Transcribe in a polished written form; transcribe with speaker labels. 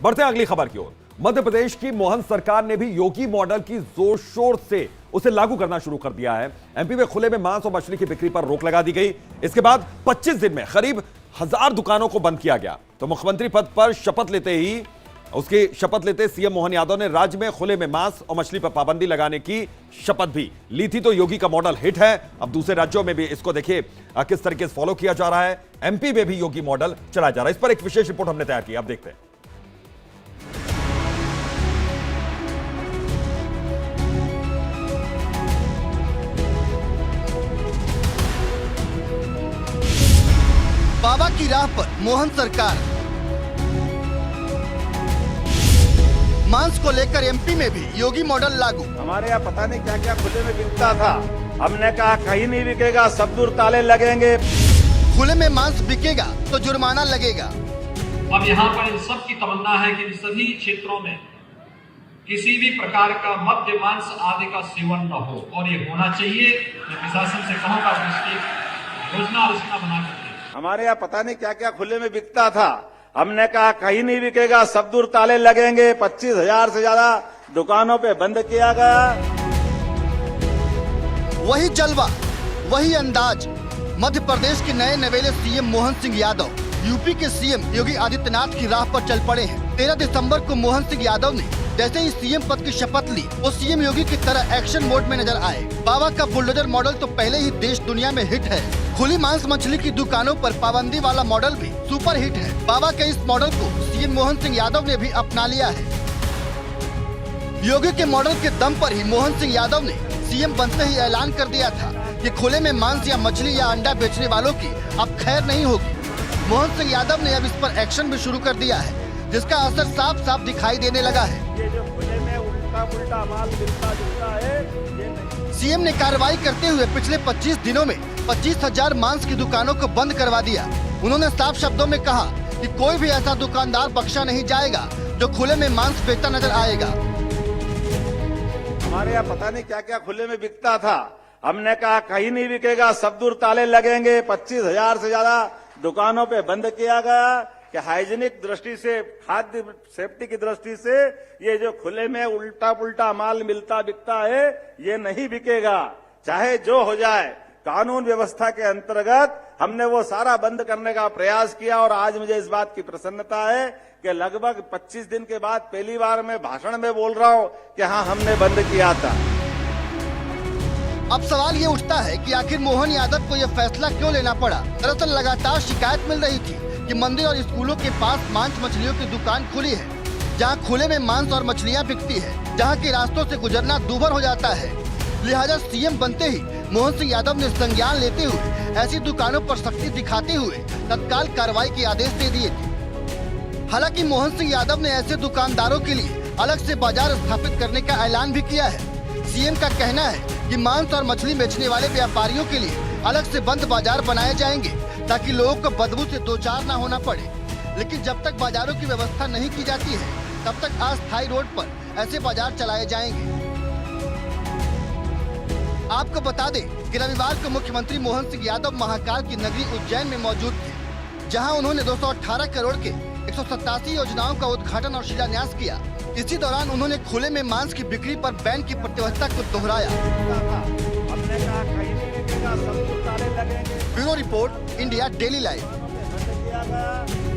Speaker 1: बढ़ते हैं अगली खबर की ओर। मध्य प्रदेश की मोहन सरकार ने भी योगी मॉडल की जोर शोर से उसे लागू करना शुरू कर दिया है। एमपी में खुले में मांस और मछली की बिक्री पर रोक लगा दी गई। इसके बाद 25 दिन में करीब 1000 दुकानों को बंद किया गया। तो मुख्यमंत्री पद पर शपथ लेते सीएम मोहन यादव ने राज्य में खुले में मांस और मछली पर पाबंदी लगाने की शपथ भी ली थी। तो योगी का मॉडल हिट है। अब दूसरे राज्यों में भी इसको देखिए किस तरीके से फॉलो किया जा रहा है। एमपी में भी योगी मॉडल चलाया जा रहा है। इस पर एक विशेष रिपोर्ट हमने तैयार की, अब देखते हैं।
Speaker 2: बाबा की राह पर मोहन सरकार। मांस को लेकर एमपी में भी योगी मॉडल लागू।
Speaker 3: हमारे यहाँ पता नहीं क्या क्या खुले में बिकता था। हमने कहा कहीं नहीं बिकेगा, सब दूर ताले लगेंगे।
Speaker 2: खुले में मांस बिकेगा तो जुर्माना लगेगा।
Speaker 4: अब यहाँ पर इन सब की तमन्ना है कि इन सभी क्षेत्रों में किसी भी प्रकार का मद्य मांस आदि का सेवन न हो, और ये होना चाहिए। मैं प्रशासन से कहूँगा कि इसकी योजना रचना बना करके।
Speaker 3: हमारे यहाँ पता नहीं क्या क्या खुले में बिकता था। हमने कहा कहीं नहीं बिकेगा, सब दूर ताले लगेंगे। 25,000 से ज्यादा दुकानों पे बंद किया गया।
Speaker 2: वही जलवा, वही अंदाज। मध्य प्रदेश के नए नवेले सीएम मोहन सिंह यादव यूपी के सीएम योगी आदित्यनाथ की राह पर चल पड़े हैं। 13 दिसंबर को मोहन सिंह यादव ने जैसे ही सीएम पद की शपथ ली, वो सीएम योगी की तरह एक्शन मोड में नजर आए। बाबा का बुलडोजर मॉडल तो पहले ही देश दुनिया में हिट है। खुली मांस मछली की दुकानों पर पाबंदी वाला मॉडल भी सुपर हिट है। बाबा के इस मॉडल को सीएम मोहन सिंह यादव ने भी अपना लिया है। योगी के मॉडल के दम पर ही मोहन सिंह यादव ने सीएम बनते ही ऐलान कर दिया था कि खुले में मांस या मछली या अंडा बेचने वालों की अब खैर नहीं होगी। मोहन सिंह यादव ने अब इस पर एक्शन भी शुरू कर दिया है, जिसका असर साफ साफ दिखाई देने लगा है।
Speaker 3: ये जो खुले में उल्टा पुल्टा माल मिलता जुलता है, ये नहीं।
Speaker 2: सीएम ने कार्रवाई करते हुए पिछले 25 दिनों में 25,000 मांस की दुकानों को बंद करवा दिया। उन्होंने साफ शब्दों में कहा कि कोई भी ऐसा दुकानदार बख्शा नहीं जाएगा जो खुले में मांस बेचता नजर आएगा।
Speaker 3: हमारे यहाँ पता नहीं क्या क्या खुले में बिकता था। हमने कहा कहीं नहीं बिकेगा, सब दूर ताले लगेंगे। 25,000 से ज्यादा दुकानों पे बंद किया गया कि हाइजीनिक दृष्टि से, खाद्य सेफ्टी की दृष्टि से ये जो खुले में उल्टा पुल्टा माल मिलता बिकता है, ये नहीं बिकेगा, चाहे जो हो जाए। कानून व्यवस्था के अंतर्गत हमने वो सारा बंद करने का प्रयास किया। और आज मुझे इस बात की प्रसन्नता है कि लगभग 25 दिन के बाद पहली बार मैं भाषण में बोल रहा हूं कि हाँ, हमने बंद किया था।
Speaker 2: अब सवाल ये उठता है कि आखिर मोहन यादव को यह फैसला क्यों लेना पड़ा। दरअसल लगातार शिकायत मिल रही थी कि मंदिर और स्कूलों के पास मांस मछलियों की दुकान खुली है, जहां खुले में मांस और मछलियां बिकती है, जहां के रास्तों से गुजरना दूभर हो जाता है। लिहाजा सीएम बनते ही मोहन सिंह यादव ने संज्ञान लेते हुए ऐसी दुकानों पर सख्ती दिखाते हुए तत्काल कार्रवाई के आदेश दे दिए थे। हालांकि मोहन सिंह यादव ने ऐसे दुकानदारों के लिए अलग से बाजार स्थापित करने का ऐलान भी किया है। सीएम का कहना है कि मांस और मछली बेचने वाले व्यापारियों के लिए अलग से बंद बाजार बनाए जाएंगे, ताकि लोगों को बदबू से दो चार न होना पड़े। लेकिन जब तक बाजारों की व्यवस्था नहीं की जाती है, तब तक अस्थायी रोड पर ऐसे बाजार चलाए जाएंगे। आपको बता दें कि रविवार को मुख्यमंत्री मोहन सिंह यादव महाकाल की नगरी उज्जैन में मौजूद थे, जहां उन्होंने 218 करोड़ के 187 योजनाओं का उद्घाटन और शिलान्यास किया। इसी दौरान उन्होंने खुले में मांस की बिक्री पर बैन की प्रतिबद्धता को दोहराया।
Speaker 3: हमने कहा कहीं नहीं बिकेगा, सब दूर ताले लगेंगे।
Speaker 2: Bureau report, India daily live.
Speaker 3: बंद किया गया।